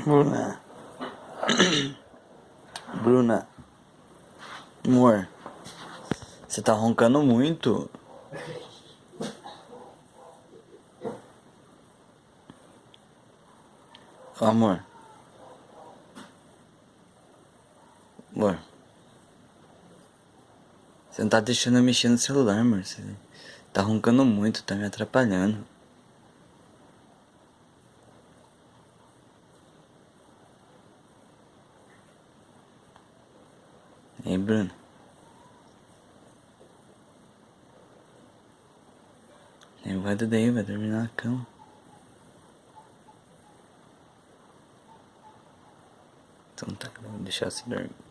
Bruna, Bruna, amor, você tá roncando muito. Amor, amor, você não tá deixando eu mexer no celular, amor. Você tá roncando muito, tá me atrapalhando. Ei, Bruna, levanta daí, vai dormir na cama. Então tá, vou deixar você dormir.